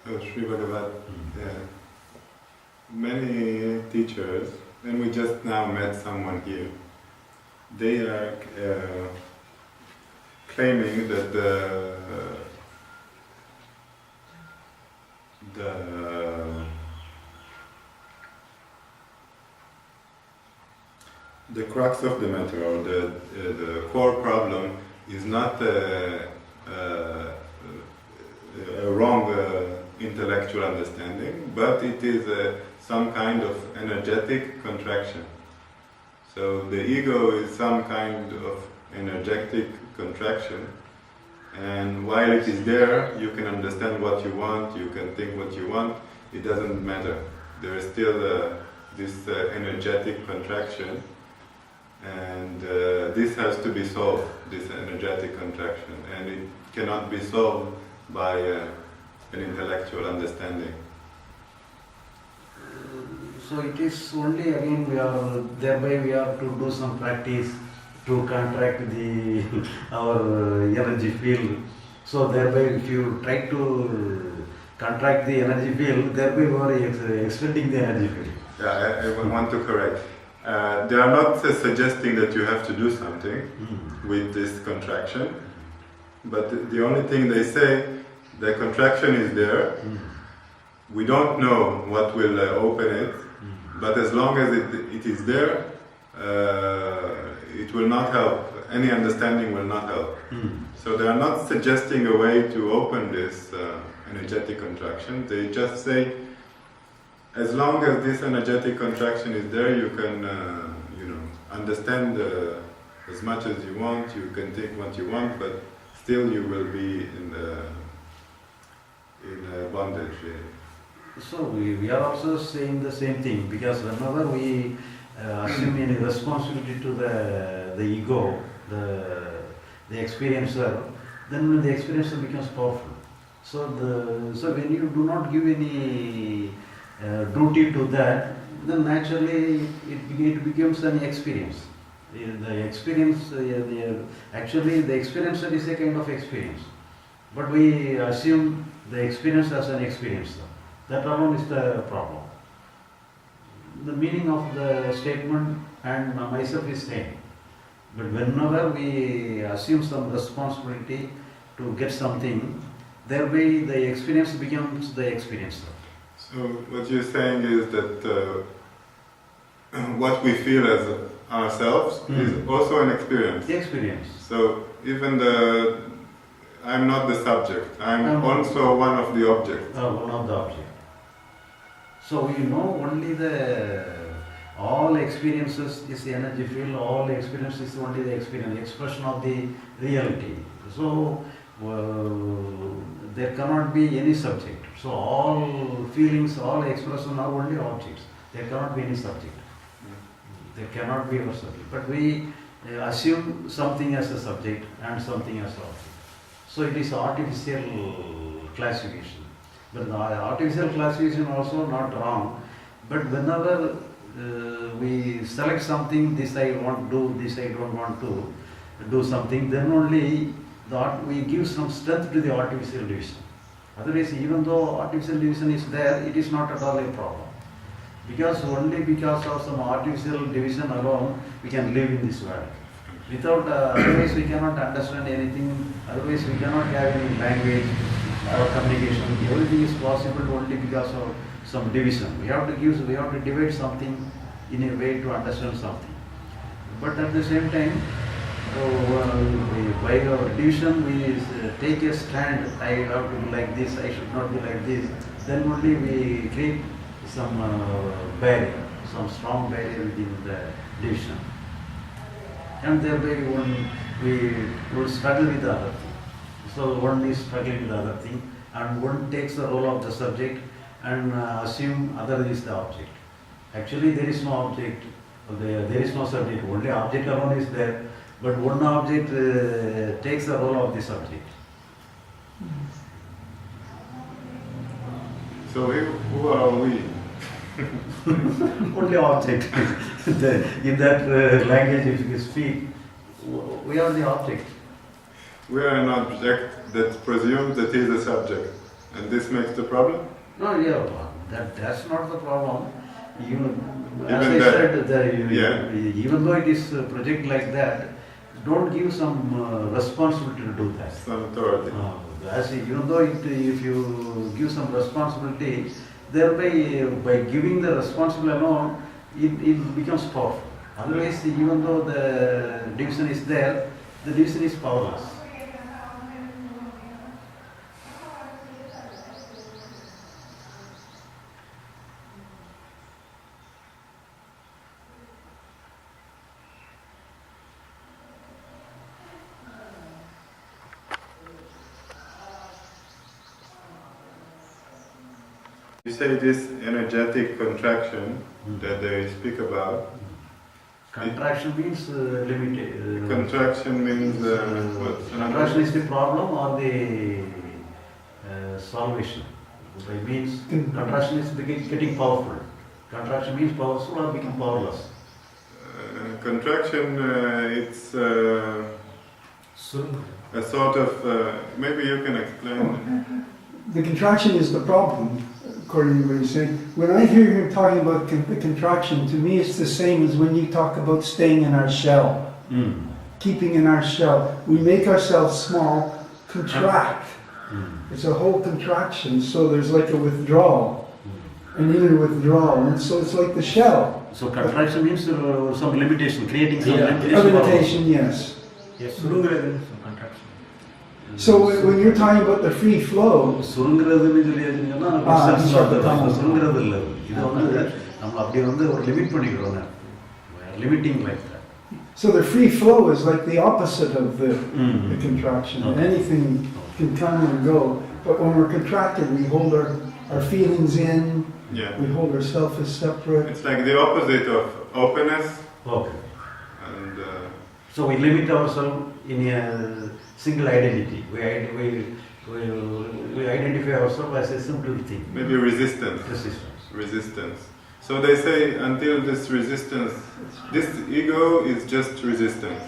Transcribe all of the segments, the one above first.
Oh, Sri Bhagavat. Yeah. Many teachers, and we just now met someone here, they are claiming that the crux of the matter, or the core problem, is not a wrong intellectual understanding, but it is some kind of energetic contraction. So the ego is some kind of energetic contraction, and while it is there, you can understand what you want, you can think what you want, it doesn't matter. There is still this energetic contraction, and this has to be solved, this energetic contraction, and it cannot be solved by an intellectual understanding. So it is only again we are to do some practice to contract our energy field. So thereby if you try to contract the energy field, thereby you are extending the energy field. Yeah, I want to correct. They are not suggesting that you have to do something with this contraction, but the only thing they say, the contraction is there. We don't know what will open it, but as long as it is there, it will not help. Any understanding will not help. So they are not suggesting a way to open this energetic contraction. They just say, as long as this energetic contraction is there, you can, understand as much as you want. You can think what you want, but still you will be in bondage. So we are also saying the same thing, because whenever we assume any responsibility to the ego, the experiencer, then the experiencer becomes powerful. So when you do not give any duty to that, then naturally it becomes an experience. The experience, actually the experiencer is a kind of experience, but we assume the experience as an experiencer. That alone is the problem. The meaning of the statement and myself is same. But whenever we assume some responsibility to get something, thereby the experience becomes the experiencer. So what you're saying is that what we feel as ourselves is also an experience. The experience. So even I'm not the subject, I'm also one of the objects. One of the objects. So we know only all experiences is the energy field, all experience is only the experience, expression of the reality. So there cannot be any subject. So all feelings, all expression are only objects. There cannot be any subject. There cannot be a subject. But we assume something as a subject and something as an object. So it is artificial classification. But the artificial classification also not wrong. But whenever we select something, this I want to do, this I don't want to do something, then only we give some strength to the artificial division. Otherwise, even though artificial division is there, it is not at all a problem. Only because of some artificial division alone, we can live in this world. Without, otherwise we cannot understand anything, otherwise we cannot have any language or communication. Everything is possible only because of some division. We have to divide something in a way to understand something. But at the same time, by our division we take a stand, I have to be like this, I should not be like this, then only we create some barrier, some strong barrier within the division. And thereby we will struggle with the other thing. So one is struggling with the other thing, and one takes the role of the subject and assume other is the object. Actually there is no object, there is no subject, only object alone is there, but one object takes the role of the subject. So who are we? Only object. In that language if you speak, we are the object. We are an object that presumes that he is a subject. And this makes the problem? No, yeah, that's not the problem. Even as Even I that- said, yeah. even though it is a project like that, don't give some responsibility to do that. Some authority. Even though if you give some responsibility, thereby by giving the responsibility alone, it becomes powerful. Otherwise, even though the division is there, the division is powerless. You say this energetic contraction that they speak about. Contraction means limited. Contraction means what? Contraction is the problem or the salvation. It means contraction is getting powerful. Contraction means powerful or become powerless. Contraction, it's a sort of, maybe you can explain. The contraction is the problem, according to what he's saying. When I hear him talking about the contraction, to me it's the same as when you talk about staying in our shell, keeping in our shell. We make ourselves small, contract. It's a whole contraction, so there's like a withdrawal, an inner withdrawal, and so it's like the shell. So contraction means some limitation, creating some A limitation, yes. Yes, Surungaradhan is contraction. So when you're talking about the free flow, சுருங்குறதுன்னு சொல்லி வச்சுங்கன்னா சுருங்குறது இல்லை இது வந்து நம்ம அப்படி வந்து ஒரு limit பண்ணிக்கிறோம் limiting like that. so the free flow is like the opposite of the contraction. Okay. Anything can come and go, but when we're contracted, we hold our feelings in, Yeah. we hold ourselves as separate. It's like the opposite of openness. Okay. And So we limit ourselves in a single identity. We identify ourselves as a simple thing. maybe resistance. Resistance. So they say until this resistance, this ego is just resistance.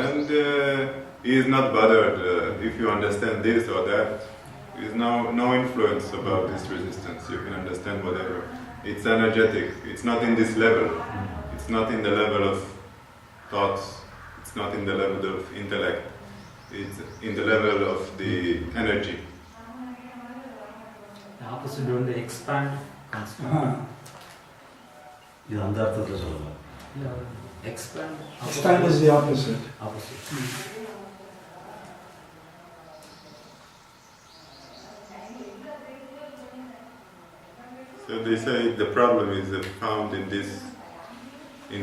And he is not bothered if you understand this or that. There is no influence about this resistance. You can understand whatever. It's energetic. It's not in this level. It's not in the level of thoughts. It's not in the level of intellect. It's in the level of the energy. The opposite will expand constantly. Uh-huh. இது அந்த அர்த்தத்தில் சொல்லலாம். Expand. Expand is the opposite. Opposite. So they say the problem is found in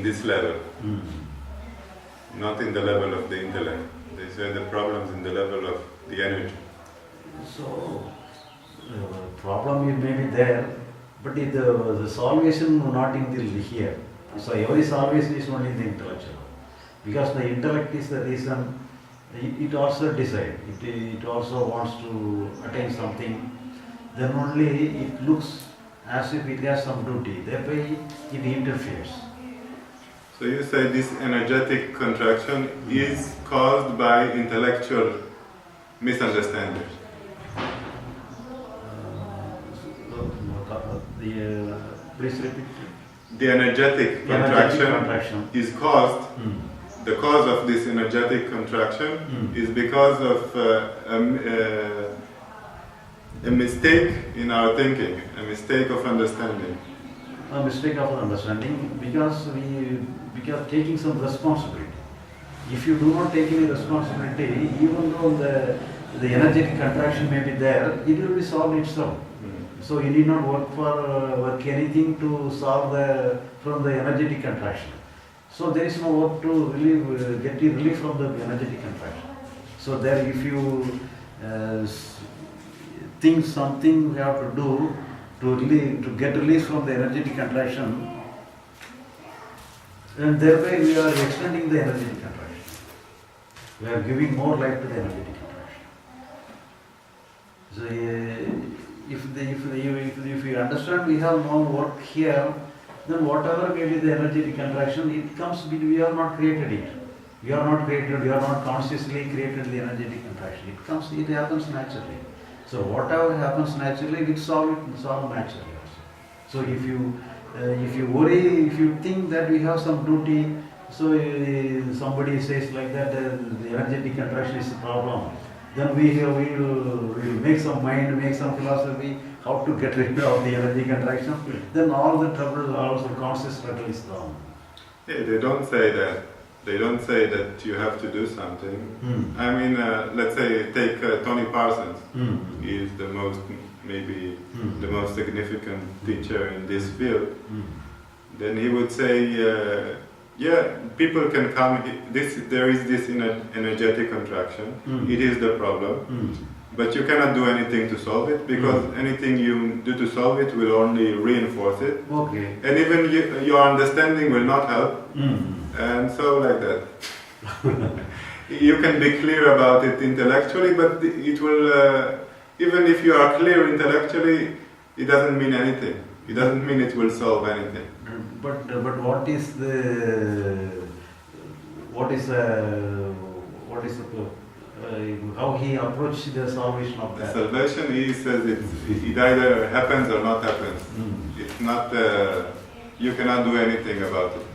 this level, not in the level of the intellect. They say the problem is in the level of the energy. So problem may be there, but the salvation not in the here. So every salvation is only in the intellectual, because the intellect is the reason. It also decides. It also wants to attain something. Then only it looks as if it has some duty. Thereby it interferes. So you say this energetic contraction is caused by intellectual misunderstanding. Please repeat. The energetic contraction is caused. The cause of this energetic contraction is because of a mistake in our thinking, a mistake of understanding. A mistake of understanding, because we are taking some responsibility. If you do not take any responsibility, even though the energetic contraction may be there, it will be solved itself. So you need not work anything to solve from the energetic contraction. So there is no work to get relief from the energetic contraction. So there, if you think something we have to do to get release from the energetic contraction, and thereby we are extending the energetic contraction. We are giving more life to the energetic contraction. So if you understand we have no work here, then whatever may be the energetic contraction, it comes, we are not created it. We are not created, we are not consciously created the energetic contraction. It happens naturally. So whatever happens naturally, it solve naturally also. So if you worry, if you think that we have some duty, so somebody says like that, the energetic contraction is a problem, then we'll make some mind, make some philosophy, how to get rid of the energy contraction, then all the trouble, all the conscious struggle is gone. Yeah, they don't say that. They don't say that you have to do something. I mean, let's say take Tony Parsons. He is the most, maybe the most significant teacher in this field. Then he would say, yeah, people can come. There is this energetic contraction. It is the problem, but you cannot do anything to solve it because anything you do to solve it will only reinforce it. Okay. And even your understanding will not help. And so like that. You can be clear about it intellectually, but it will, even if you are clear intellectually, it doesn't mean anything. It doesn't mean it will solve anything. But what is how he approached the salvation of The that? salvation, he says it either happens or not happens. It's not, you cannot do anything about it.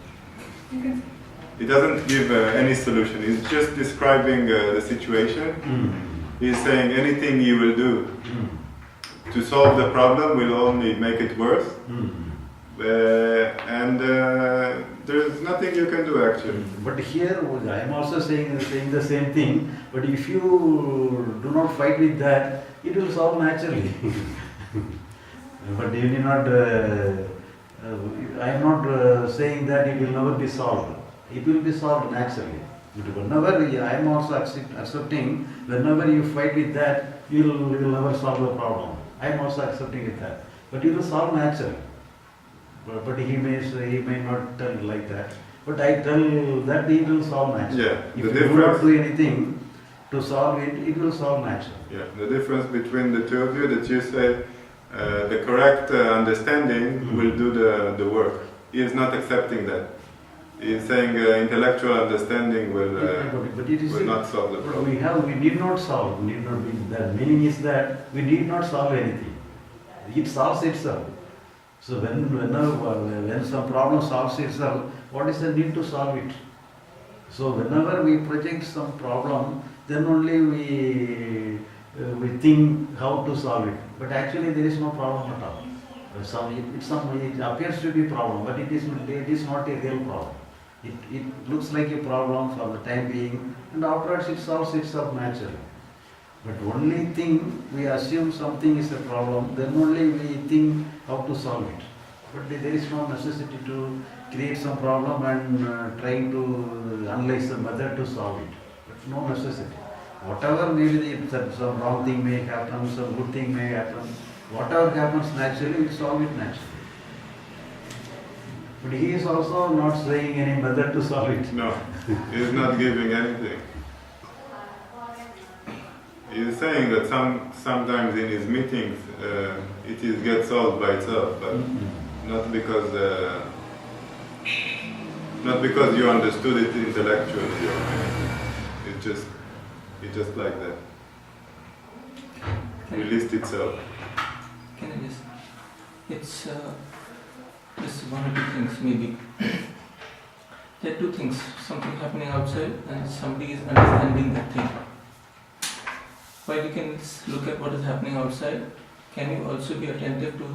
He doesn't give any solution. He's just describing the situation. He's saying anything you will do to solve the problem will only make it worse. And there's nothing you can do actually. But here I am also saying the same thing. But if you do not fight with that, it will solve naturally. But you need not. I am not saying that it will never be solved. It will be solved naturally. Whenever I am also accepting, whenever you fight with that, you will never solve the problem. I am also accepting with that. But it will solve naturally. But he may not tell like that. But I tell that it will solve naturally. Yeah, If you do not do anything to solve it, it will solve naturally. Yeah, the difference between the two of you that you say the correct understanding will do the work. He is not accepting that. He is saying intellectual understanding will not solve the problem. We need not solve. We need not be. The meaning is that we need not solve anything. It solves itself. So when some problem solves itself, what is the need to solve it? So whenever we project some problem, then only we think how to solve it. But actually there is no problem at all. It appears to be a problem, but it is not a real problem. It looks like a problem for the time being, and afterwards it solves itself naturally. But only thing, we assume something is a problem, then only we think how to solve it. But there is no necessity to create some problem and trying to analyze the method to solve it. But no necessity. Whatever maybe some wrong thing may happen, some good thing may happen, whatever happens naturally, we solve it naturally. But he is also not saying any method to solve it. No, he is not giving anything. He is saying that sometimes in his meetings it gets solved by itself, but not because you understood it intellectually or anything. It's just like that. Released itself. Can I just? It's just one or two things maybe. There are two things: something happening outside, and somebody is understanding that thing. While you can look at what is happening outside, can you also be attentive to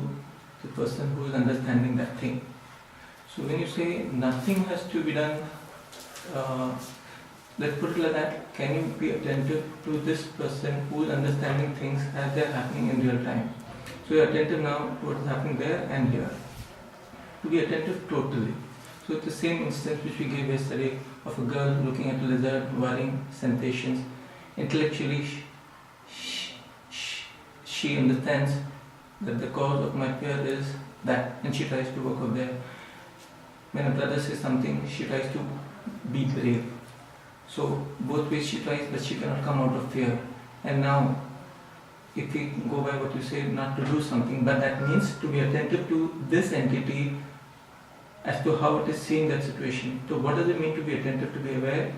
the person who is understanding that thing? So when you say nothing has to be done, let's put it like that, can you be attentive to this person who is understanding things as they are happening in real time? So you are attentive now to what is happening there and here. To be attentive totally. So it's the same instance which we gave yesterday of a girl looking at a lizard, worrying sensations. Intellectually, she understands that the cause of my fear is that, and she tries to work out there. When a brother says something, she tries to be brave. So both ways she tries, but she cannot come out of fear. And now, if we go by what you say, not to do something, but that means to be attentive to this entity as to how it is seeing that situation. So what does it mean to be attentive, to be aware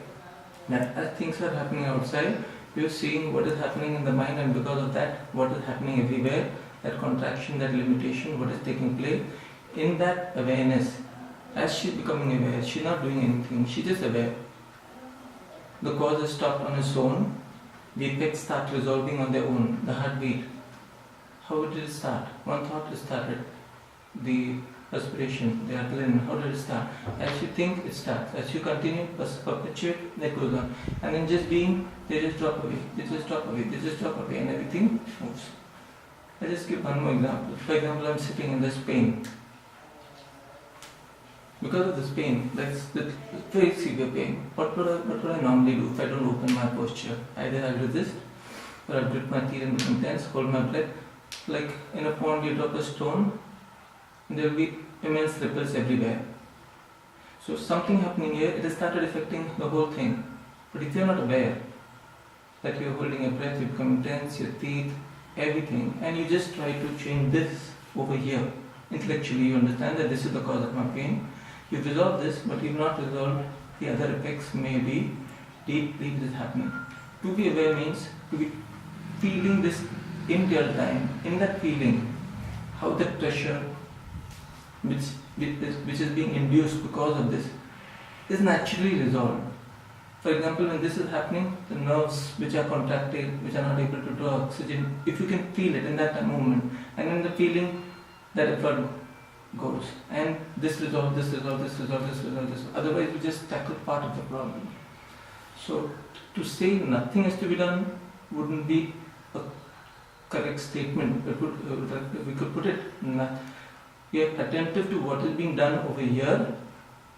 that as things are happening outside, You're seeing what is happening in the mind, and because of that, what is happening everywhere, that contraction, that limitation, what is taking place. In that awareness, as she's becoming aware, she's not doing anything, she's just aware. The cause is stopped on its own, the effects start resolving on their own. The heartbeat, how did it start? One thought started, the aspiration, the adrenaline, how did it start? As you think, it starts. As you continue, perpetuate, that goes on. And then just being, they just drop away, they just drop away, they just drop away, and everything moves. I'll just give one more example. For example, I'm sitting in this pain. Because of this pain, that's the very severe pain. What would I normally do if I don't open my posture? Either I'll resist, or I'll grip my teeth and become tense, hold my breath. Like in a pond, you drop a stone, and there will be immense ripples everywhere. So something happening here, it has started affecting the whole thing. But if you're not aware that you're holding your breath, you become tense, your teeth, everything, and you just try to change this over here. Intellectually, you understand that this is the cause of my pain. You've resolved this, but you've not resolved the other effects, maybe deeply this is happening. To be aware means to be feeling this in real time, in that feeling, how that pressure which is being induced because of this is naturally resolved. For example, when this is happening, the nerves which are contracted, which are not able to draw oxygen, if you can feel it in that moment, and in the feeling that effort goes, and this resolve, this resolve, this resolve, this resolve, this. Otherwise, we just tackle part of the problem. So, to say nothing has to be done wouldn't be a correct statement. We could put it. We are attentive to what is being done over here,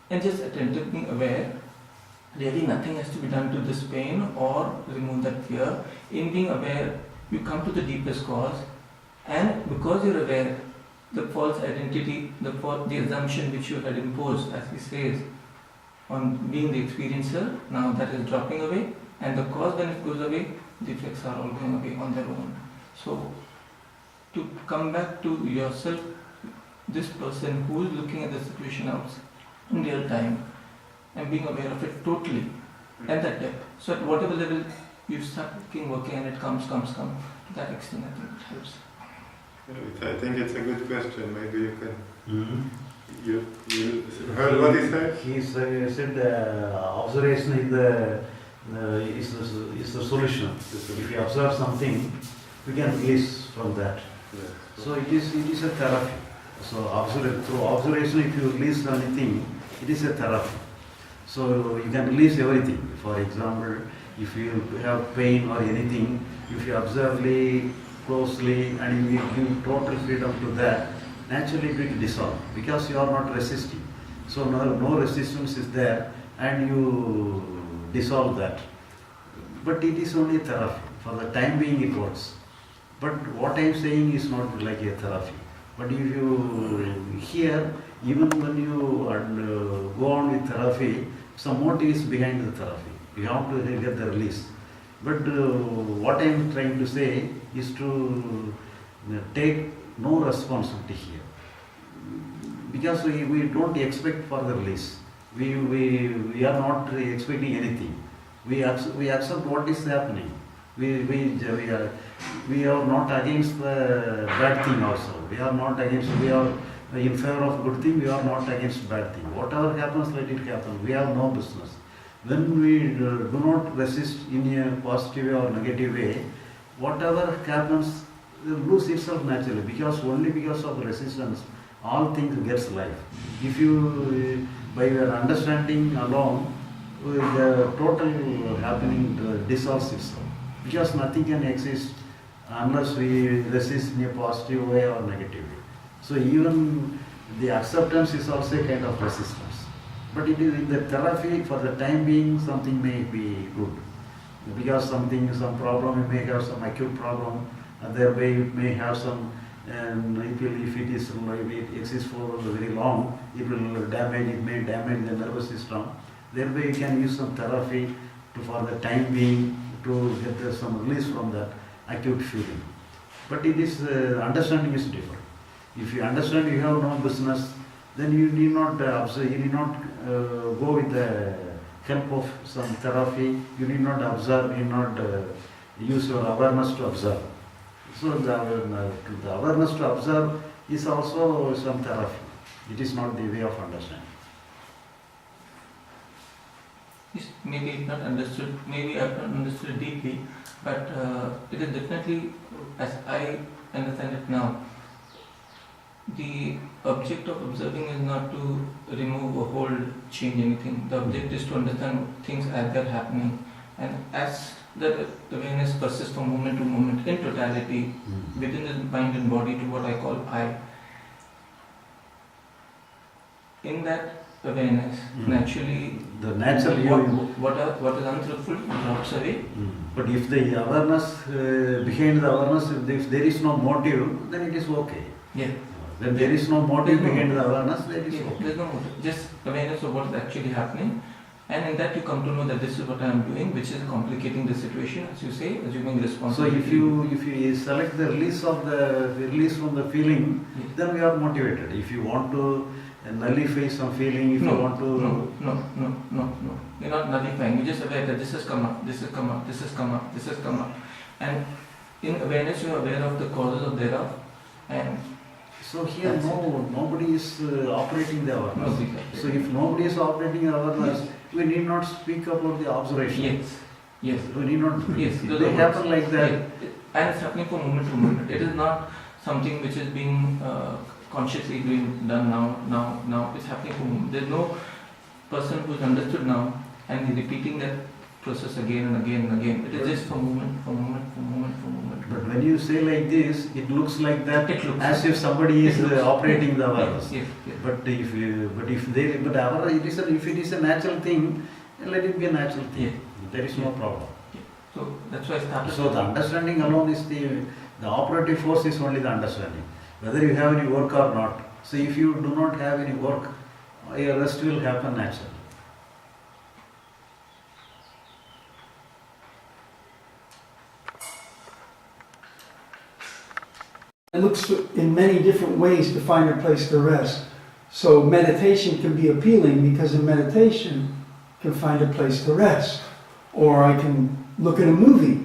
and just attentive, being aware. Really, nothing has to be done to this pain or remove that fear. In being aware, you come to the deepest cause, and because you're aware, the false identity, the assumption which you had imposed, as he says, on being the experiencer, now that is dropping away, and the cause, when it goes away, the effects are all going away on their own. So, to come back to yourself, this person who is looking at the situation out in real time, and being aware of it totally, at that depth. So at whatever level you start working and it comes, to that extent I think it helps. I think it's a good question. Maybe you can. Mm-hmm. You heard what he said? He said observation is the solution. If you observe something, we can release from that. Yeah. So it is a therapy. So through observation, if you release anything, it is a therapy. So you can release everything. For example, if you have pain or anything, if you observe closely and you give total freedom to that, naturally it will dissolve because you are not resisting. So no resistance is there and you dissolve that. But it is only therapy. For the time being it works. But what I am saying is not like a therapy. But if you hear, even when you go on with therapy, some motive is behind the therapy. You have to get the release. But what I am trying to say is to take no responsibility here. Because we don't expect for the release. We are not expecting anything. We accept what is happening. We are not against the bad thing also. We are in favor of good thing, we are not against bad thing. Whatever happens, let it happen. We have no business. When we do not resist in a positive or negative way, whatever happens will lose itself naturally. Only because of resistance, all things gets life. If you, by your understanding alone, the total happening dissolves itself. Because nothing can exist unless we resist in a positive way or negative way. So even the acceptance is also a kind of resistance. But it is in the therapy, for the time being, something may be good. Because some problem, you may have some acute problem, and thereby it may have some, and if it exists for very long, it may damage the nervous system. Thereby you can use some therapy for the time being to get some release from that acute feeling. But it is, understanding is different. If you understand you have no business, then you need not observe, you need not go with the help of some therapy, you need not observe, you need not use your awareness to observe. So the awareness to observe is also some therapy. It is not the way of understanding. Yes, maybe not understood, maybe I've not understood deeply, but it is definitely, as I understand it now, the object of observing is not to remove or hold, change anything. The object is to understand things as they're happening, and as the awareness persists from moment to moment in totality within the mind and body to what I call I. In that awareness, naturally, The natural what is untruthful drops away. But if the awareness, behind the awareness, if there is no motive, then it is okay. Yeah. When there is no motive There's no behind the motive. awareness, that is Yeah, okay. there's no motive, just awareness of what is actually happening, and in that you come to know that this is what I am doing, which is complicating the situation, as you say, assuming So responsibility. if you select the release from the feeling, Yes. then we are motivated. If you want to nullify some feeling, if you want to No. You're not nullifying. You're just aware that this has come up, this has come up, this has come up, this has come up, and in awareness you are aware of the causes of thereof, and so here That's nobody is operating the awareness. nobody. So if nobody is operating the awareness, we need not speak about the observation. Yes. We need not. Yes. They happen like that. Yeah. And it's happening from moment to moment. It is not something which is being consciously done now. It's happening from moment. There's no person who's understood now and is repeating that process again and again and again. It is just from moment. But when you say like this, it looks like that It looks as if somebody is It looks- operating the awareness. Yes. But if it is a natural thing, let it be a natural thing. Yeah. There is no problem. So that's why I started. So the understanding alone is the operative force is only the understanding. Whether you have any work or not. So if you do not have any work, your rest will happen naturally. It looks in many different ways to find a place to rest. So meditation can be appealing because in meditation can find a place to rest. Or I can look at a movie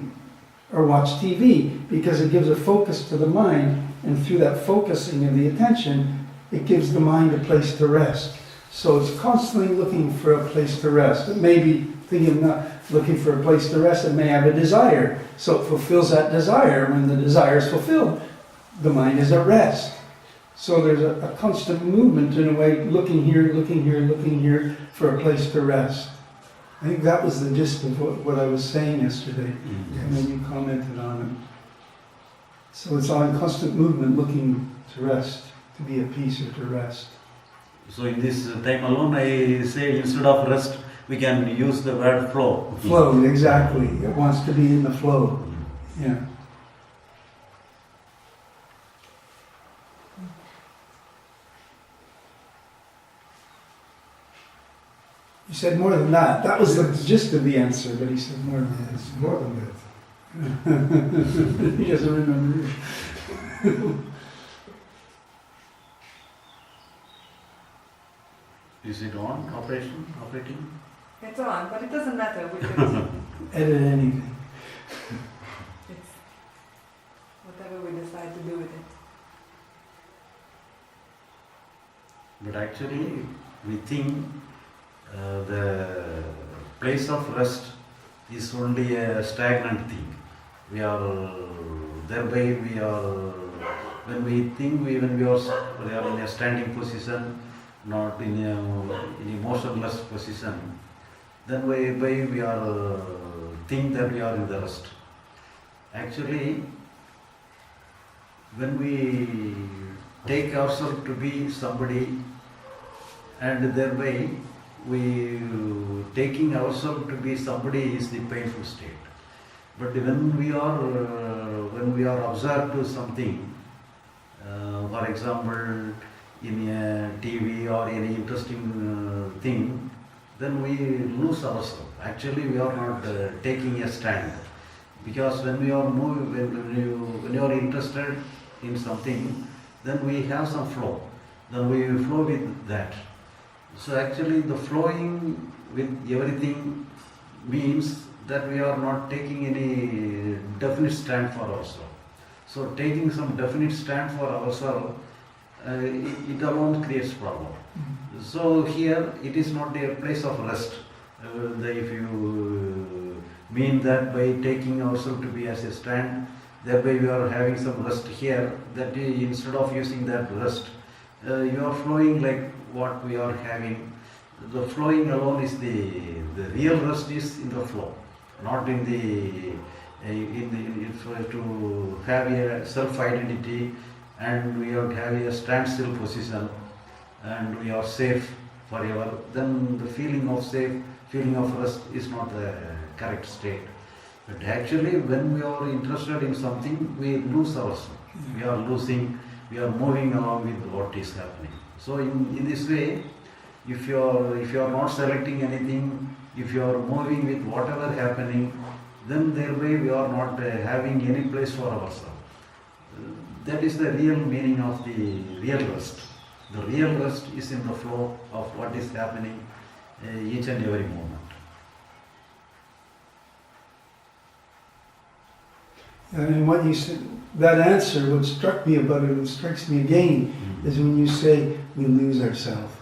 or watch TV because it gives a focus to the mind, and through that focusing of the attention, it gives the mind a place to rest. So it's constantly looking for a place to rest. It may be thinking not looking for a place to rest, it may have a desire. So it fulfills that desire. When the desire is fulfilled, the mind is at rest. So there's a constant movement in a way, looking here for a place to rest. I think that was the gist of what I was saying yesterday, and then you commented on it. So it's on constant movement, looking to rest, to be at peace or to rest. So in this time alone, I say instead of rest, we can use the word flow. Flow, exactly. It wants to be in the flow. Yeah. You said more than that. That was the gist of the answer, but he said more than that. It's more than that. He doesn't remember. Is it on? Operating? It's on, but it doesn't matter because Edit anything. it's whatever we decide to do with it. But actually, we think the place of rest is only a stagnant thing. When we think we are in a standing position, not in a motionless position, then we are think that we are in the rest. Actually, when we take ourselves to be somebody, and thereby we taking ourselves to be somebody is the painful state. But when we are observed to something, for example, in a TV or any interesting thing, then we lose ourselves. Actually, we are not taking a stand, because when we are when you are interested in something, then we have some flow. Then we flow with that. So actually the flowing with everything means that we are not taking any definite stand for ourselves. So taking some definite stand for ourselves, it alone creates problem. So here it is not a place of rest. If you mean that by taking ourselves to be as a stand, thereby we are having some rest here, that instead of using that rest, you are flowing like what we are having. The flowing alone is the real rest is in the flow, not in the to have a self-identity and we have a standstill position and we are safe forever. Then the feeling of safe, feeling of rest is not the correct state. But actually, when we are interested in something, we lose ourselves. We are losing. We are moving along with what is happening. So in this way, if you are not selecting anything, if you are moving with whatever happening, then thereby we are not having any place for ourselves. That is the real meaning of the real rest. The real rest is in the flow of what is happening each and every moment. And what you said, that answer, what struck me about it, what strikes me again, is when you say we lose ourselves.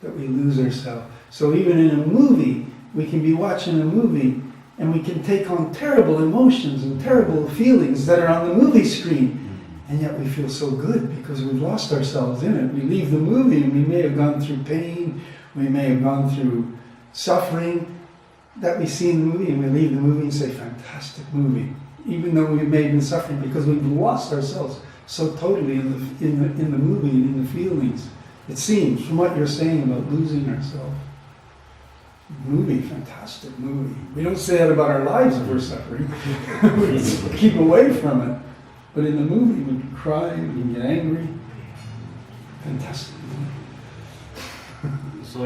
That we lose ourselves. So even in a movie, we can be watching a movie and we can take on terrible emotions and terrible feelings that are on the movie screen. And yet we feel so good because we've lost ourselves in it. We leave the movie and we may have gone through pain, we may have gone through suffering that we see in the movie, and we leave the movie and say, fantastic movie. Even though we may have been suffering because we've lost ourselves so totally in the movie and in the feelings. It seems, from what you're saying about losing ourselves. Movie, fantastic movie. We don't say that about our lives if we're suffering. We keep away from it. But in the movie, we can cry, we can get angry. Fantastic movie. So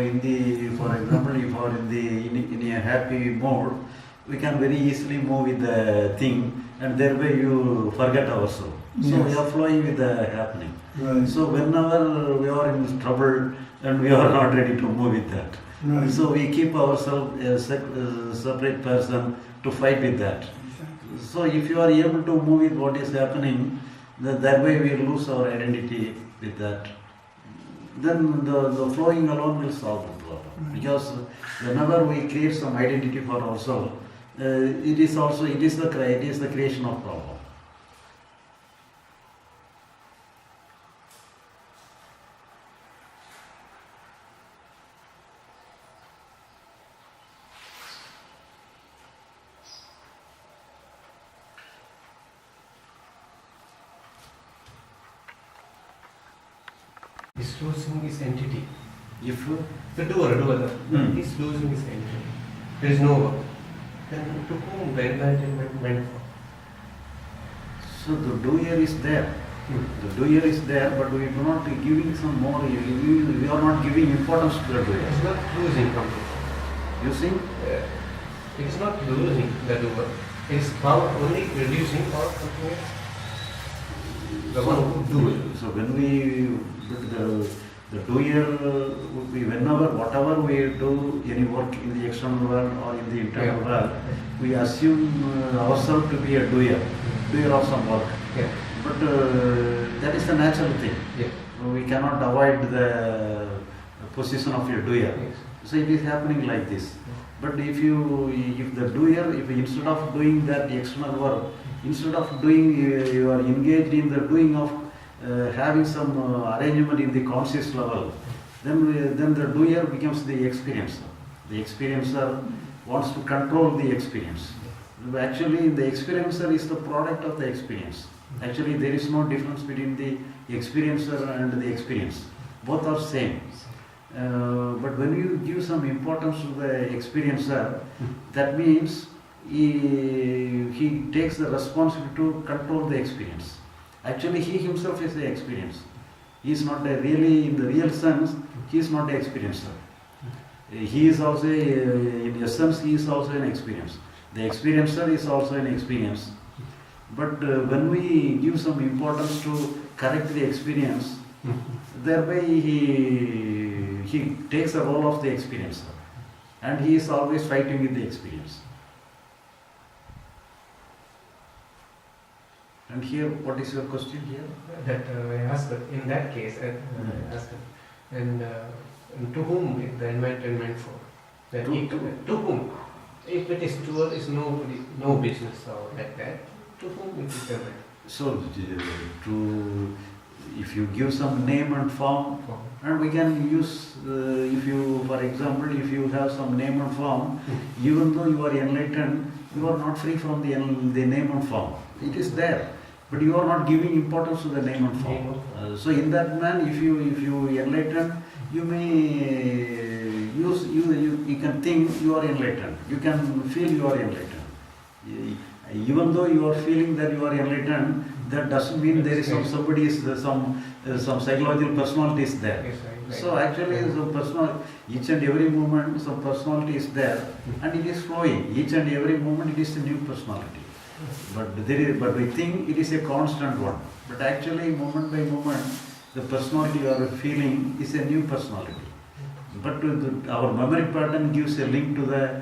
for example, if you are in a happy mood, we can very easily move with the thing, and thereby you forget ourselves. So Yes. we are flowing with the happening. Right. So whenever we are in trouble and we are not ready to move with that, Right. so we keep ourselves a separate person to fight with that. Exactly. So if you are able to move with what is happening, that way we lose our identity with that. Then the flowing alone will solve the problem. Right. Because whenever we create some identity for ourselves, it is the creation of problem. He's losing his entity. If The doer, Hmm. he's losing his entity. There is no work. Then to whom the enlightenment meant for? so the doer is there. The doer is there, but we are not giving some more. We are not giving importance to the doer. It's not losing completely. You see? It is not losing the doer. It is only reducing or something. The one who do it. So when the doer would be whatever we do any work in the external world or in the internal world, we assume ourselves to be a doer of some work. Yeah. But that is the natural thing. Yeah. We cannot avoid the position of a doer. Yes. So it is happening like this. But if the doer, if instead of doing that external work, instead of doing, you are engaged in the doing of having some arrangement in the conscious level, then the doer becomes the experiencer. The experiencer wants to control the experience. Actually, the experiencer is the product of the experience. Actually, there is no difference between the experiencer and the experience. Both are same. But when you give some importance to the experiencer, that means he takes the responsibility to control the experience. Actually, he himself is the experience. He is not in the real sense, he is not the experiencer. He is also, in essence, he is also an experience. The experiencer is also an experience. But when we give some importance to correct the experience, Thereby he takes the role of the experiencer, and he is always fighting with the experience. And here, what is your question here? That I asked in that case, I asked, and to whom is the enlightenment for? That to whom? If it is to is no business or like that, to whom it is enlightenment? So, if you give some name and form, and we can use, if you, for example, if you have some name and form, even though you are enlightened, you are not free from the name and form. It is there, but you are not giving importance to the name and form. So in that man, if you enlighten, you may use, you can think you are enlightened. You can feel you are enlightened. Even though you are feeling that you are enlightened, that doesn't mean there is some psychological personality is there. Yes, right. So actually, each and every moment, some personality is there, and it is flowing. Each and every moment, it is a new personality. But we think it is a constant one. But actually, moment by moment, the personality you are feeling is a new personality. But our memory pattern gives a link to the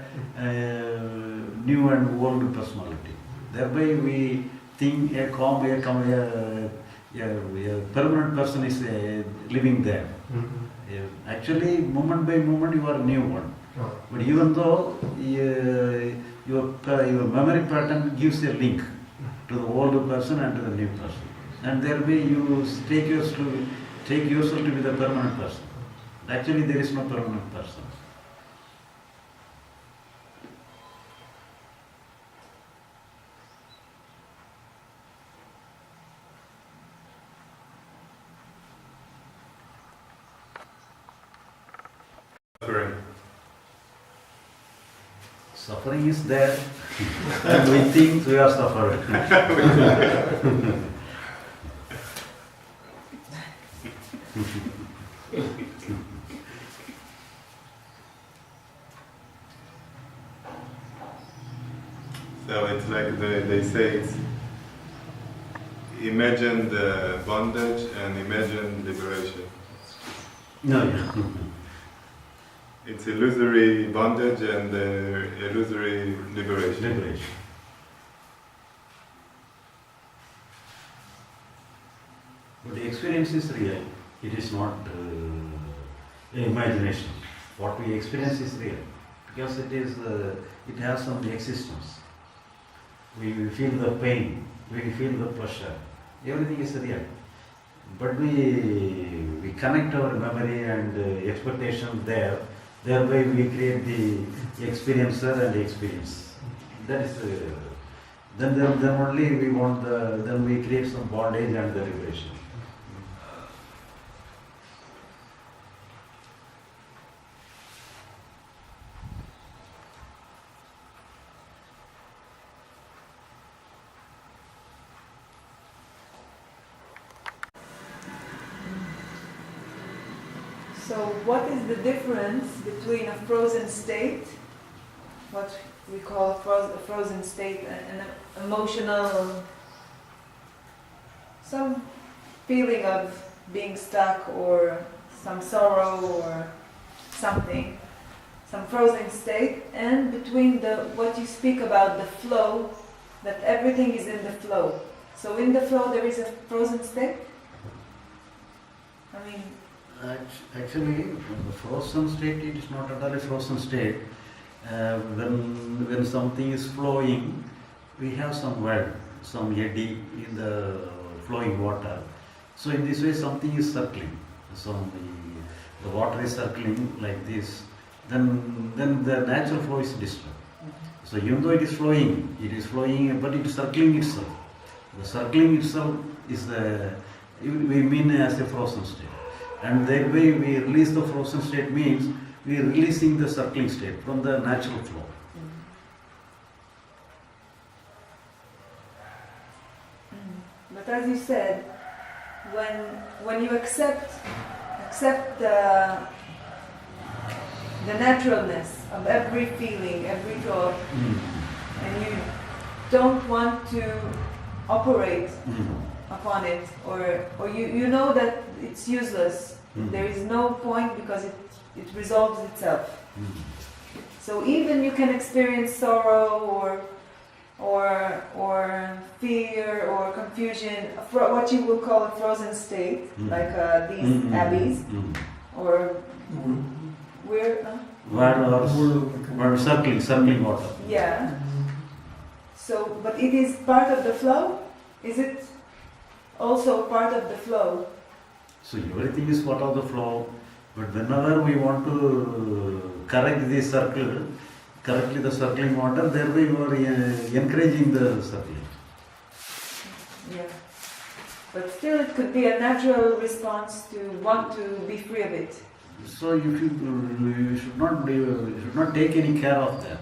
new and old personality. Thereby, we think a permanent person is living there. Actually, moment by moment, you are a new one. But even though your memory pattern gives a link to the old person and to the new person, and thereby you take yourself to be the permanent person. Actually, there is no permanent person. Suffering is there, and we think we are suffering. So it's like they say, it's imagine the bondage and imagine liberation. No. It's illusory bondage and illusory liberation. But the experience is real. It is not imagination. What we experience is real because it has some existence. We feel the pain. We feel the pleasure. Everything is real. But we connect our memory and expectations there. Thereby we create the experiencer and the experience. That is then only we want then we create some bondage and the liberation. So what is the difference between a frozen state, what we call a frozen state, and an emotional, some feeling of being stuck or some sorrow or something, some frozen state, and between what you speak about, the flow, that everything is in the flow. So in the flow there is a frozen state? I mean, actually, the frozen state, it is not at all a frozen state. When something is flowing, we have some well, some eddy in the flowing water. So in this way, something is circling. So the water is circling like this. Then the natural flow is disturbed. So even though it is flowing, but it is circling itself. The circling itself is we mean as a frozen state. And that way we release the frozen state means we are releasing the circling state from the natural flow. But as you said, when you accept the naturalness of every feeling, every thought, and you don't want to operate upon it, or you know that it's useless. There is no point because it resolves itself. So even you can experience sorrow or fear or confusion, what you will call a frozen state, like these abbeys, or where circling water. yeah. So, but it is part of the flow. Is it also part of the flow? So everything is part of the flow, but whenever we want to correct the circle, correctly the circling water, there we were encouraging the circling. Yeah. But still, it could be a natural response to want to be free of it. So you should not take any care of that.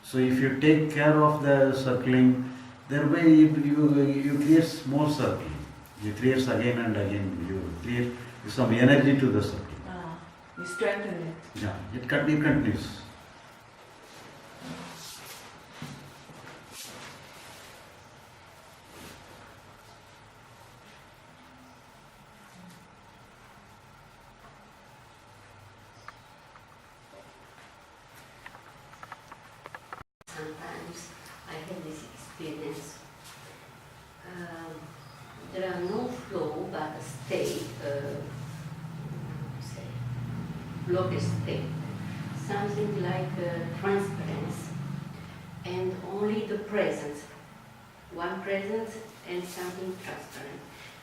So if you take care of the circling, thereby you create more circling. You create again and again. You create some energy to the circling. You strengthen it. Yeah, it continues. Sometimes I have this experience. There are no flow, but a state, blocked state, something like transparency, and only the presence, one presence and something transparent,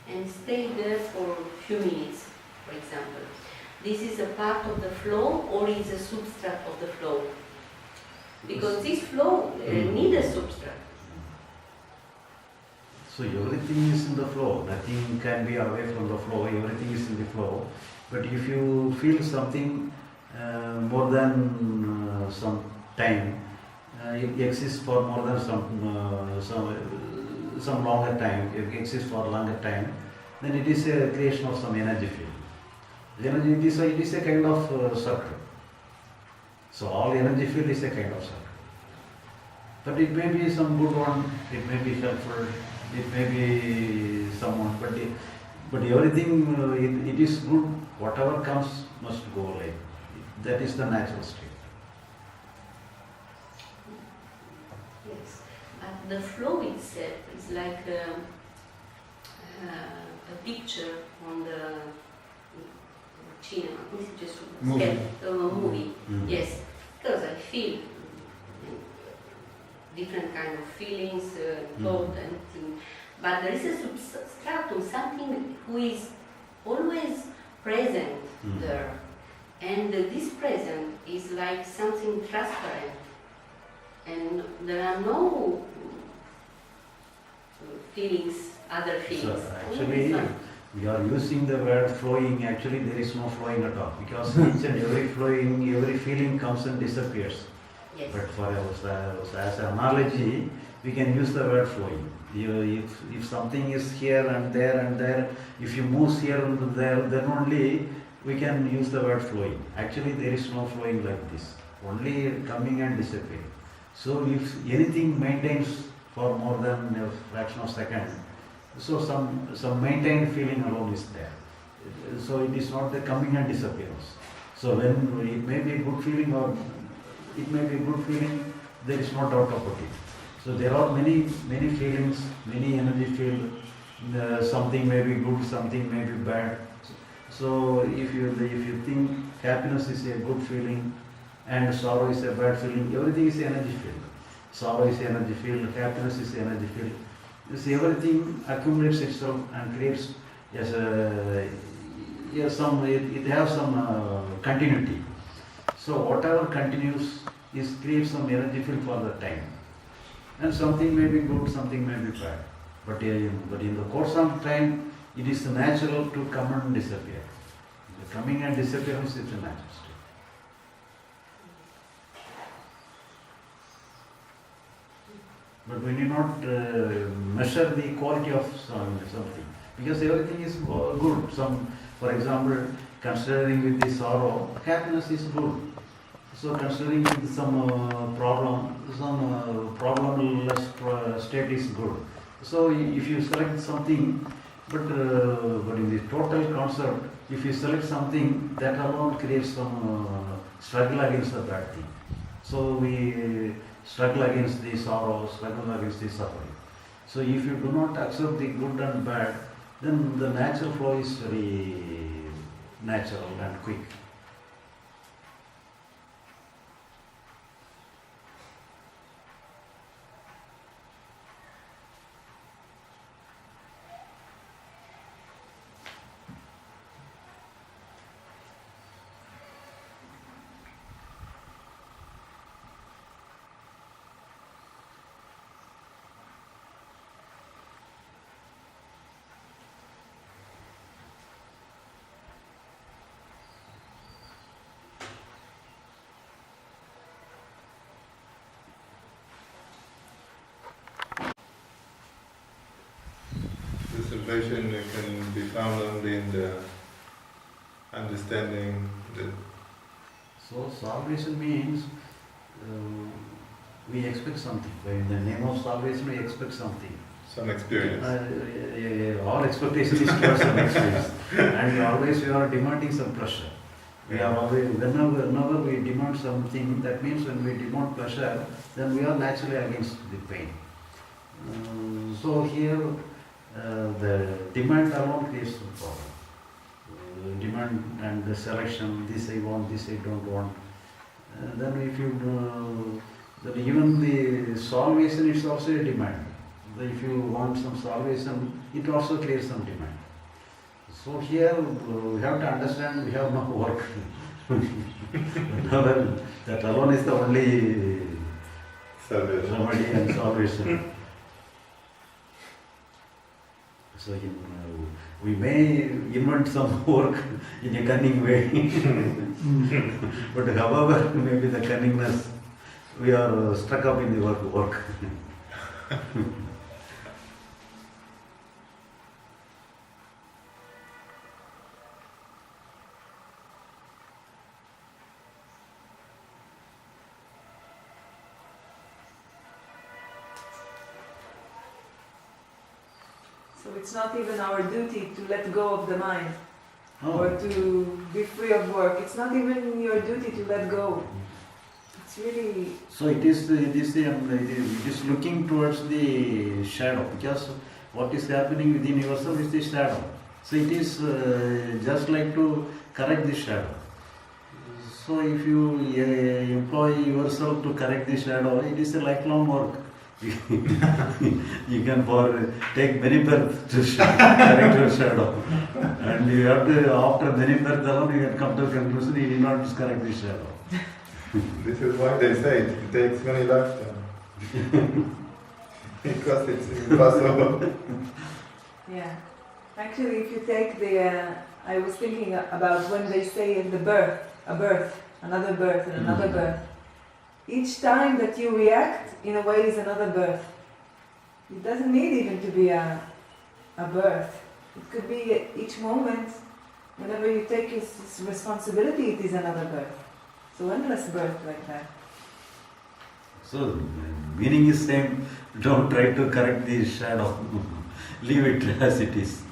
and stay there for a few minutes, for example. This is a part of the flow or is a substrate of the flow? Because this flow needs a substrate. So everything is in the flow, nothing can be away from the flow, everything is in the flow. But if you feel something more than some time, it exists for more than some longer time, it exists for longer time, then it is a creation of some energy field. It is a kind of circle. So all energy field is a kind of circle. But it may be some good one, it may be helpful, it may be someone, but everything, it is good, whatever comes must go like. That is the natural state. Yes, but the flow itself is like a picture on the cinema, this is just a movie. Yes, because I feel different kind of feelings, thought and things. But there is a substratum, something who is always present there. And this present is like something transparent. And there are no feelings, other feelings. So actually, we are using the word flowing, actually there is no flowing at all. Because each and every flowing, every feeling comes and disappears. Yes. But for as an analogy, we can use the word flowing. If something is here and there, if you move here and there, then only we can use the word flowing. Actually, there is no flowing like this. Only coming and disappearing. So if anything maintains for more than a fraction of a second, so some maintained feeling alone is there. So it is not the coming and disappearance. So when it may be a good feeling or it may be a good feeling, there is no doubt about it. So there are many feelings, many energy field. Something may be good, something may be bad. So if you think happiness is a good feeling and sorrow is a bad feeling, everything is energy field. Sorrow is energy field, happiness is energy field. You see, everything accumulates itself and creates it has some continuity. So whatever continues creates some energy field for the time. And something may be good, something may be bad. But in the course of time, it is natural to come and disappear. The coming and disappearance is a natural state. But we need not measure the quality of something, because everything is good. For example, considering with the sorrow, happiness is good. So considering with some problemless state is good. So if you select something, but in the total concept, if you select something, that alone creates some struggle against the bad thing. So we struggle against the sorrow, struggle against the suffering. So if you do not accept the good and bad, then the natural flow is very natural and quick. The salvation can be found only in the understanding that. So salvation means we expect something. In the name of salvation, we expect something. Some experience. All expectation is towards some experience, and always we are demanding some pleasure. We are always, whenever we demand something, that means when we demand pleasure, then we are naturally against the pain. So here, the demand alone creates some problem. Demand and the selection, this I want, this I don't want. Then if you, then even the salvation is also a demand. If you want some salvation, it also creates some demand. So here we have to understand we have no work. That alone is the only Salvation. remedy and salvation. So we may invent some work in a cunning way, but however maybe the cunningness, we are stuck up in the work. So it's not even our duty to let go of the mind Oh. or to be free of work. It's not even your duty to let go. It's really So it is looking towards the shadow, because what is happening within yourself is the shadow. So it is just like to correct the shadow. So if you employ yourself to correct the shadow, it is a lifelong work. You can take many births to correct your shadow, and you have to, after many births alone, you can come to the conclusion you need not correct the shadow. This is why they say it takes many lifetimes. Because it's impossible. Yeah. Actually, if you take I was thinking about when they say in the birth, a birth, another birth, and another birth. Each time that you react, in a way, is another birth. It doesn't need even to be a birth. It could be each moment, whenever you take this responsibility, it is another birth. So endless birth like that. So meaning is same. Don't try to correct the shadow. Leave it as it is.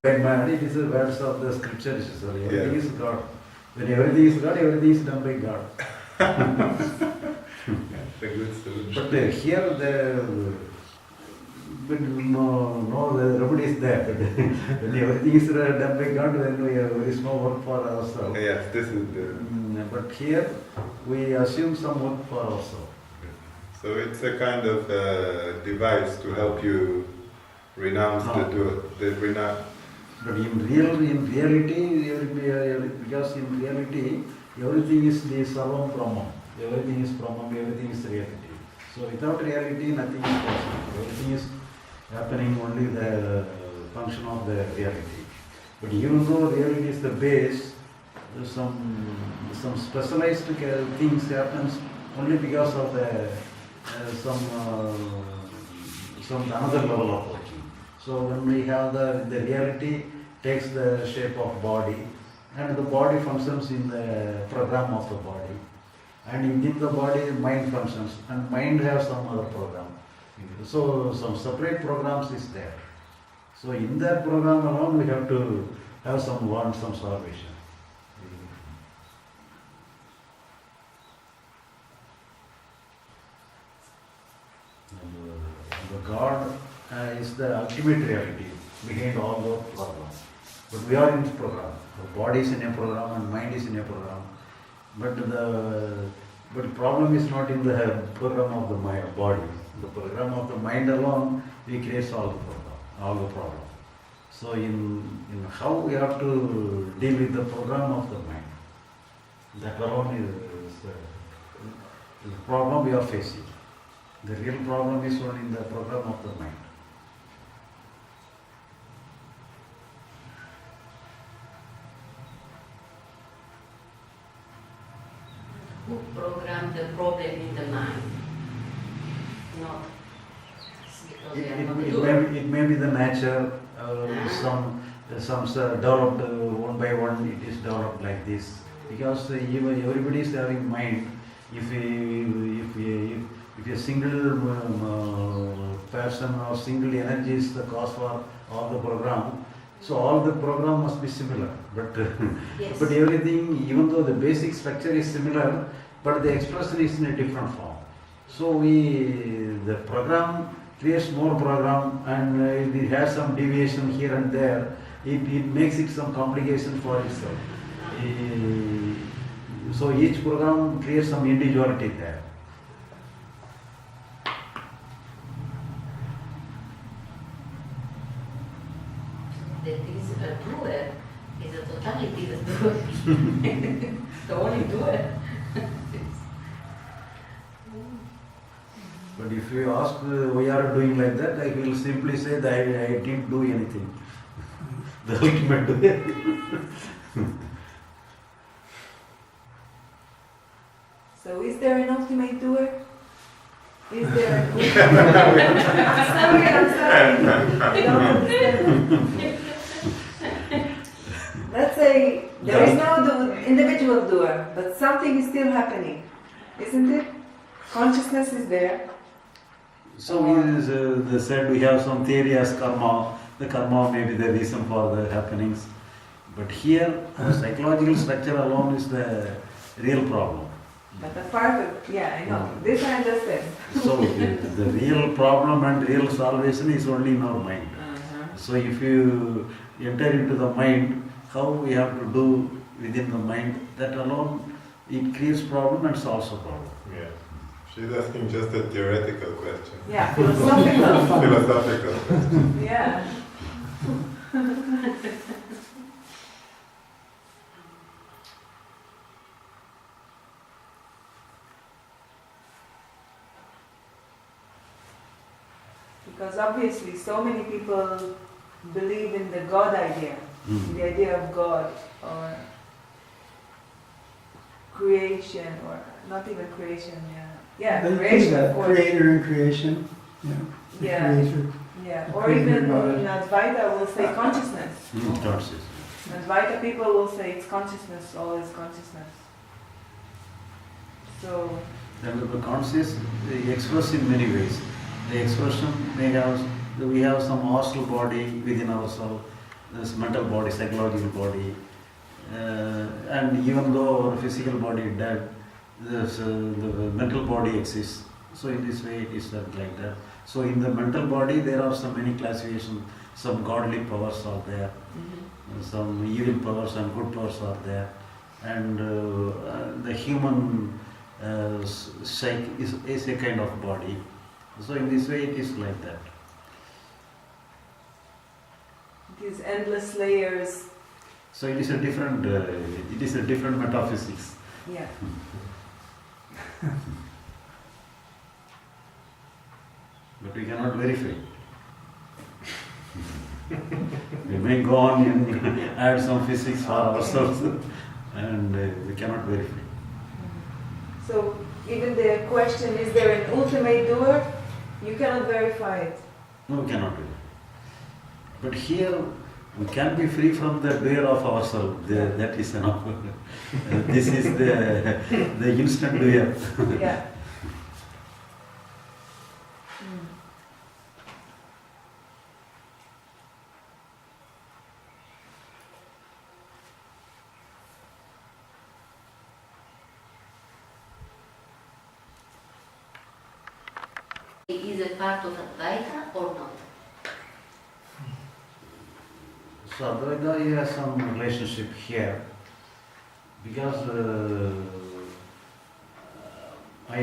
When man, it is the words of the scripture. So everything is God. When everything is God, everything is done by God. The good solution. But here the remedy is there. When everything is done by God, then there is no work for ourselves. Yes, this is the. But here we assume some work for ourselves. So it's a kind of device to help you renounce the renounce. But in reality, because in reality, everything is the Sarvam Brahman. Everything is Brahman, everything is reality. So without reality, nothing is possible. Everything is happening only the function of the reality. But even though reality is the base, some specialized things happens only because of the some another level of working. So when we have the reality takes the shape of body, and the body functions in the program of the body, and within the body mind functions, and mind has some other program. So some separate programs is there. So in that program alone we have to have some want, some salvation. The God is the ultimate reality behind all the programs. But we are in this program. The body is in a program and mind is in a program. But the problem is not in the program of the body. The program of the mind alone, we create all the problem. So in how we have to deal with the program of the mind, that alone is the problem we are facing. The real problem is only in the program of the mind. Who programmed the problem in the mind? Not because they are not doing. It may be the nature, some developed one by one. It is developed like this because everybody is having mind. If a single person or single energy is the cause for all the program, so all the program must be similar. But Yes. but everything, even though the basic structure is similar, but the expression is in a different form. So the program creates more program, and it has some deviation here and there. It makes it some complication for itself. So each program creates some individuality there. That is a doer is a totality of doer. The only doer. But if you ask why are you doing like that, I will simply say that I didn't do anything. The ultimate doer. So is there an ultimate doer? Is there an ultimate I'm sorry. I don't understand. Let's say there is no individual doer, but something is still happening, isn't it? Consciousness is there. So they said we have some theory as karma. The karma may be the reason for the happenings. But here, the psychological structure alone is the real problem. But the part of, yeah, I know. This I understand. So the real problem and real salvation is only in our mind. So if you enter into the mind, how we have to do within the mind, that alone, it creates problem and solves a problem. Yeah. She's asking just a theoretical question. Yeah, philosophical. Philosophical question. Yeah. Because obviously so many people believe in the God idea, the idea of God or creation, or not even creation, yeah, They creation, do that, of course. creator and creation. Yeah. The Yeah. creator. Yeah, The or creator even God. in Advaita will say consciousness. Conscious. Advaita people will say it's consciousness, all is consciousness. So, And the conscious expressed in many ways. The expression may have, we have some astral body within ourselves, this mental body, psychological body, and even though our physical body is dead, the mental body exists. So in this way it is like that. So in the mental body there are so many classifications. Some godly powers are there, some evil powers and good powers are there, and the human psyche is a kind of body. So in this way it is like that. these endless layers. So it is a different metaphysics. Yeah. But we cannot verify. We may go on and add some physics for ourselves and we cannot verify. So even the question, is there an ultimate doer? You cannot verify it. No, we cannot do it. But here we can be free from the doer of ourselves. That is enough. This is the instant doer. Yeah. Mm. Is a part of Advaita or not? So Advaita has some relationship here because I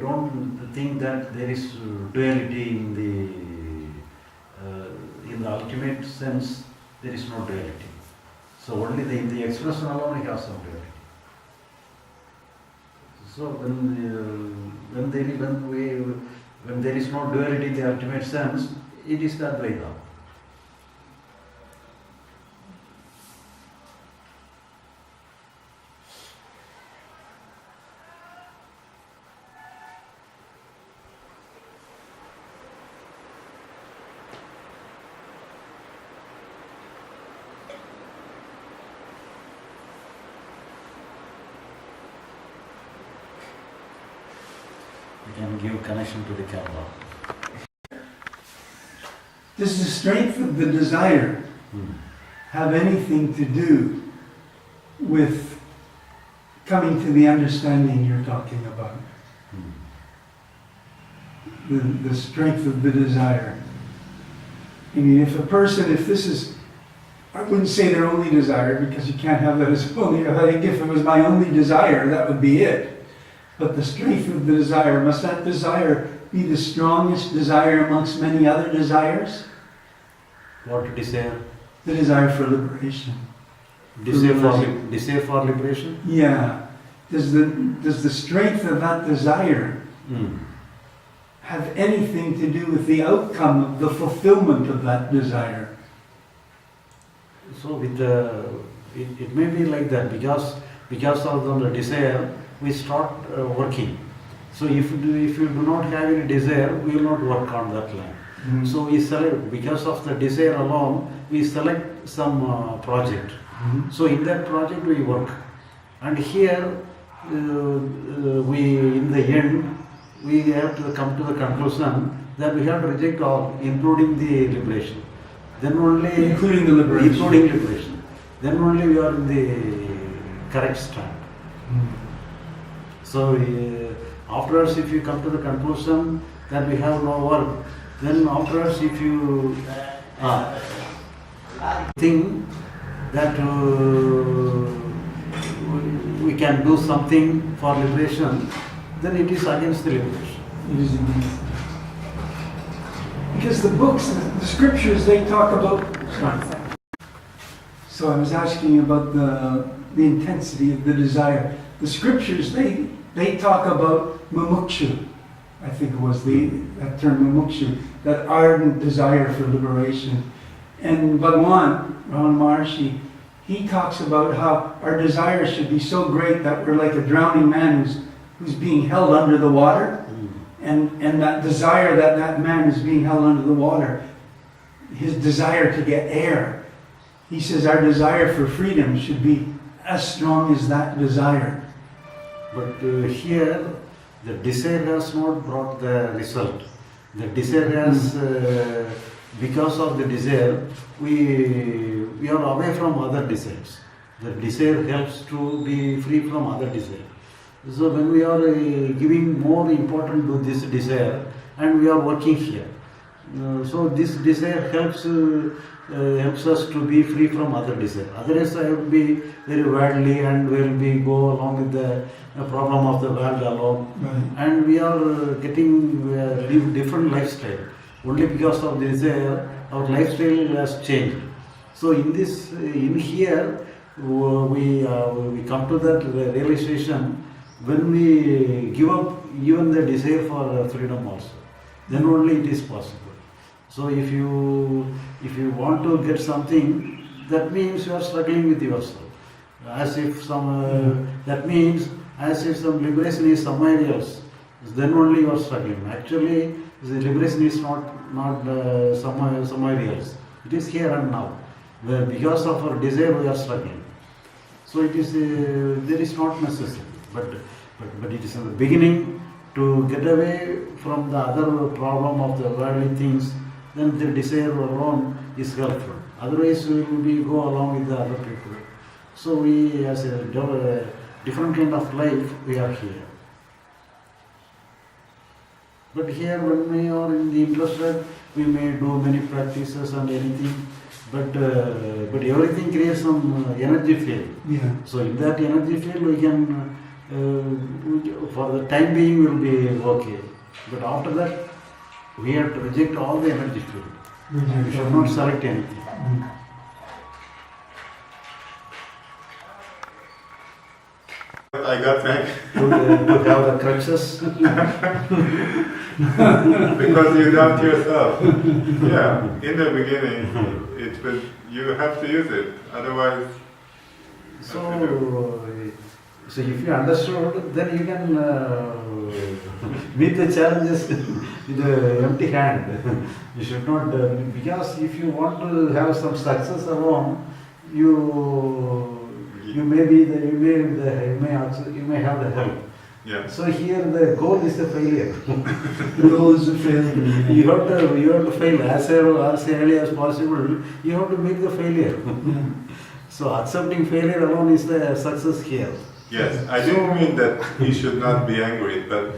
don't think that there is duality in the ultimate sense. There is no duality. So only in the expression alone we have some duality. So when there is no duality in the ultimate sense, it is the Advaita. We can give connection to the camera. Does the strength of the desire have anything to do with coming to the understanding you're talking about? The strength of the desire. I mean, if this is, I wouldn't say their only desire, because you can't have that as only, I think if it was my only desire, that would be it. But the strength of the desire, must that desire be the strongest desire amongst many other desires? What desire? The desire for liberation. Desire for liberation? Yeah. Does the strength of that desire have anything to do with the outcome of the fulfillment of that desire? So with it may be like that because of the desire we start working. So if you do not have any desire, we will not work on that line. So we select, because of the desire alone, we select some project. So in that project we work. And here we, in the end, we have to come to the conclusion that we have to reject all, including the liberation. Then only Including the liberation. Then only we are in the correct stand. So afterwards, if you come to the conclusion that we have no work, then afterwards, if you think that we can do something for liberation, then it is against the liberation. It is against. Because the books, the scriptures, they talk about. So I was asking about the intensity of the desire. The scriptures, they talk about mumukshu. I think it was that term mumukshu, that ardent desire for liberation. And Bhagwan, Ramana Maharshi, he talks about how our desire should be so great that we're like a drowning man who's being held under the water. And that desire that man is being held under the water, his desire to get air. He says our desire for freedom should be as strong as that desire. But here, the desire has not brought the result. The desire has, because of the desire, we are away from other desires. The desire helps to be free from other desires. So when we are giving more importance to this desire, and we are working here, so this desire helps us to be free from other desire. Otherwise, I will be very worldly and will go along with the problem of the world alone. Right. And we are getting live different lifestyle. Only because of the desire, our lifestyle has changed. So in here, we come to that realization when we give up even the desire for freedom also. Then only it is possible. So if you want to get something, that means you are struggling with yourself. As if that means as if some liberation is somewhere else. Then only you are struggling. Actually, the liberation is not somewhere else. It is here and now. Where because of our desire we are struggling. So it is there is not necessary. But it is in the beginning to get away from the other problem of the worldly things. Then the desire alone is helpful. Otherwise, we go along with the other people. So we, as a different kind of life, we are here. But here, when we are in the interested, we may do many practices and anything. But everything creates some energy field. Yeah. So in that energy field, we can, for the time being, will be okay. But after that, we have to reject all the energy field. We should not select anything. I got back To have the crutches. because you doubt yourself. Yeah, in the beginning, you have to use it. Otherwise, So if you understood, then you can meet the challenges with an empty hand. You should not, because if you want to have some success alone, you may have the help. yeah. So here the goal is the failure. The goal is a failure. You have to fail as early as possible. You have to make the failure. Yeah. So accepting failure alone is the success here. Yes, I didn't mean that he should not be angry, but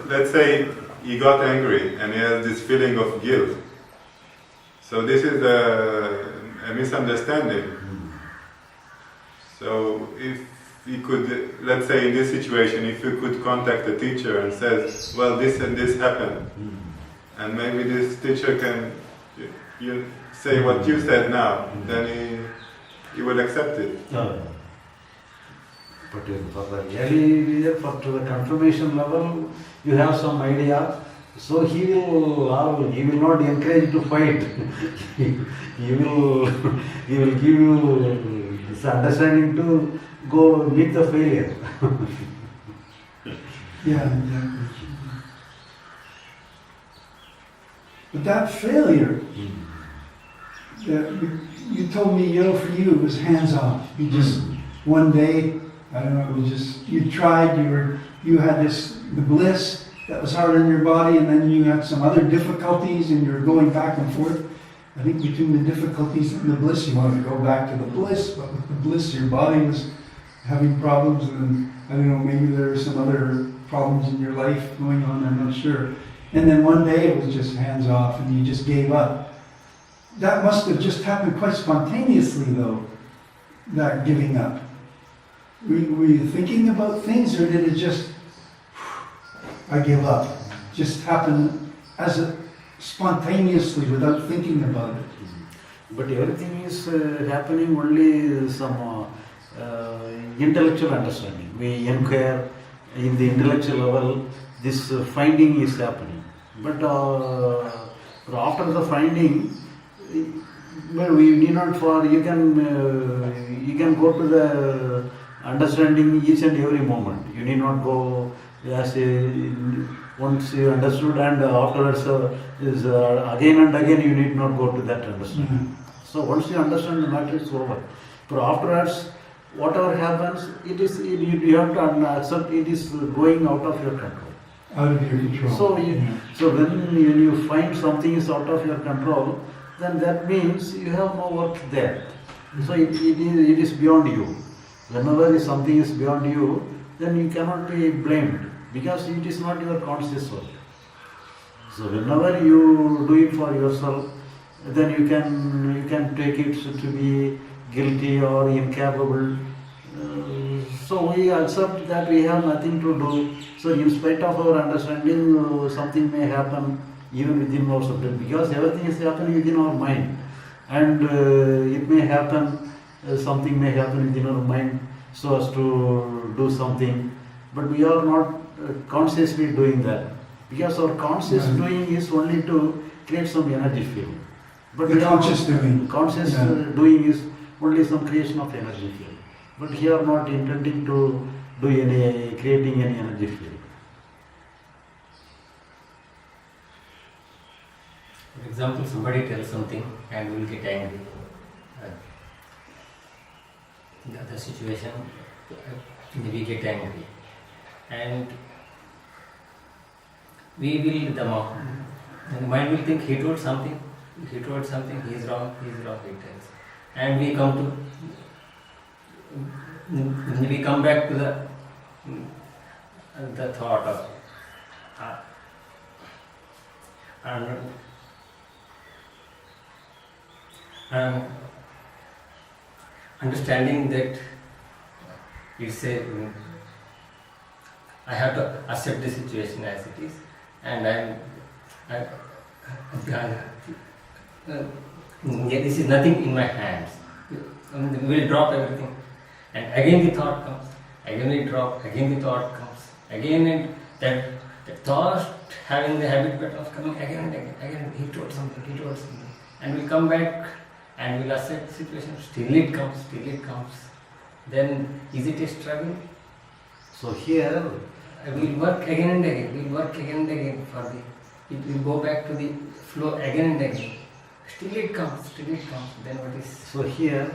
let's say he got angry and he has this feeling of guilt. So this is a misunderstanding. So if he could, let's say in this situation, if you could contact the teacher and says, well, this and this happened, and maybe this teacher can you say what you said now, then he will accept it. But for the early, to the confirmation level, you have some idea. So he will not encourage you to fight. he will give you this understanding to go meet the failure. Yeah, exactly. But that failure, you told me, for you it was hands off. You just one day, I don't know, it was just you tried. You had the bliss that was hard on your body, and then you had some other difficulties, and you're going back and forth. I think between the difficulties and the bliss, you want to go back to the bliss, but with the bliss, your body was having problems, and I don't know, maybe there are some other problems in your life going on, I'm not sure. And then one day it was just hands off, and you just gave up. That must have just happened quite spontaneously, though, that giving up. Were you thinking about things, or did it just, I give up, just happen spontaneously without thinking about it? But everything is happening only some intellectual understanding. We inquire in the intellectual level, this finding is happening. But after the finding, well, we need not you can go to the understanding each and every moment. You need not go once you understood and afterwards again and again you need not go to that understanding. So once you understand the matter, it's over. But afterwards, whatever happens, you have to accept it is going out of your control. Out of your control. So when you find something is out of your control, then that means you have no work there. So it is beyond you. Whenever something is beyond you, then you cannot be blamed because it is not your conscious work. So whenever you do it for yourself, then you can take it to be guilty or incapable. So we accept that we have nothing to do. So in spite of our understanding, something may happen even within ourselves, because everything is happening within our mind, and it may happen something may happen within our mind so as to do something, but we are not consciously doing that. Because our conscious doing is only to create some energy field. But The conscious doing. Conscious Yeah. doing is only some creation of energy field. But we are not intending to do creating any energy field. For example, somebody tells something and we will get angry. In the other situation, we get angry. And we will the mouth. And the mind will think he told something, he is wrong, he tells. And we come back to the thought of understanding that it's I have to accept the situation as it is, and this is nothing in my hands. We will drop everything, and again the thought comes. Again we drop. Again the thought comes. Again, and the thought having the habit of coming again and again. Again he told something, and we come back and we'll accept the situation. Still it comes. Then is it a struggle? So here we'll work again and again for the. It will go back to the flow again and again. Still it comes. Then what is? So here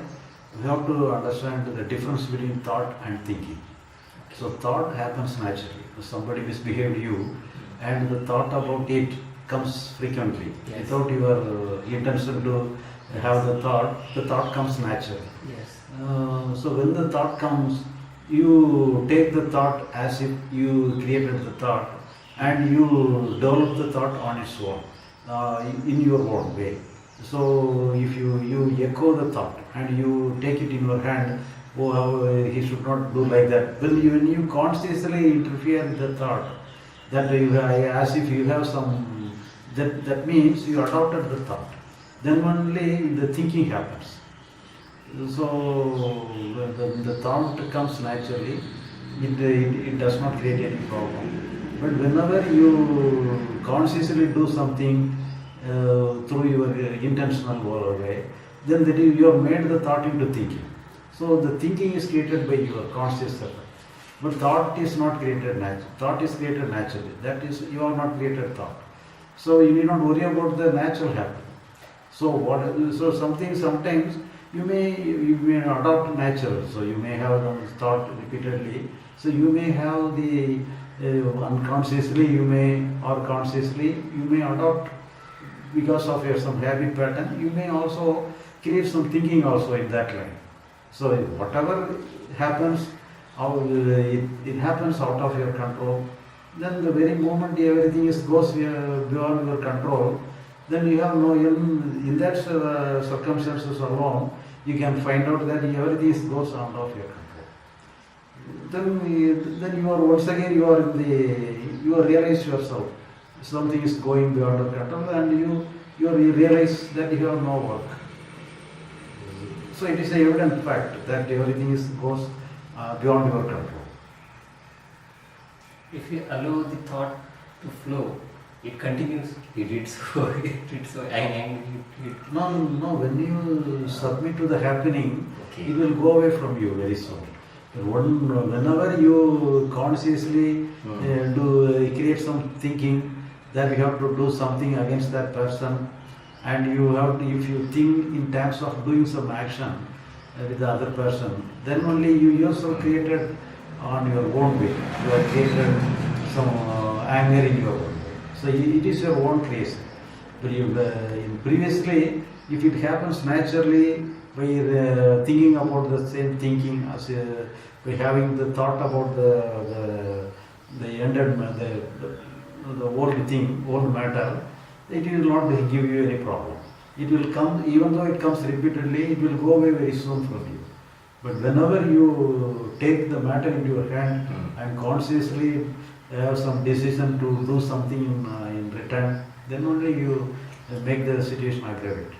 we have to understand the difference between thought and thinking. So thought happens naturally. Somebody misbehaved you, and the thought about it comes frequently. Yes. Without your intention to have the thought comes naturally. Yes. So when the thought comes, you take the thought as if you created the thought, and you develop the thought on its own, in your own way. So if you echo the thought and you take it in your hand, he should not do like that. When you consciously interfere with the thought, as if you have some, that means you adopted the thought. Then only the thinking happens. So the thought comes naturally, it does not create any problem. But whenever you consciously do something through your intentional way, then you have made the thought into thinking. So the thinking is created by your conscious effort. But thought is not created naturally. Thought is created naturally. That is, you have not created thought. So you need not worry about the natural happening. So sometimes you may adopt natural. So you may have thought repeatedly. So you may have the unconsciously, or consciously, you may adopt because of your some habit pattern. You may also create some thinking also in that line. So whatever happens, it happens out of your control. Then the very moment everything goes beyond your control, then you have no, in that circumstances alone, you can find out that everything goes out of your control. Then you are once again you are realize yourself. Something is going beyond your control, and you realize that you have no work. So it is an evident fact that everything goes beyond your control. If you allow the thought to flow, it continues. It did so, and No. When you submit to the happening, okay. it will go away from you very soon. Whenever you consciously create some thinking that you have to do something against that person, and you have to, if you think in terms of doing some action with the other person, then only you yourself created on your own way. You have created some anger in your own way. So it is your own creation. But previously, if it happens naturally by thinking about the same thinking, as by having the thought about the ended the old thing, old matter, it will not give you any problem. It will come, even though it comes repeatedly, it will go away very soon from you. But whenever you take the matter into your hand and consciously have some decision to do something in return, then only you make the situation aggravate.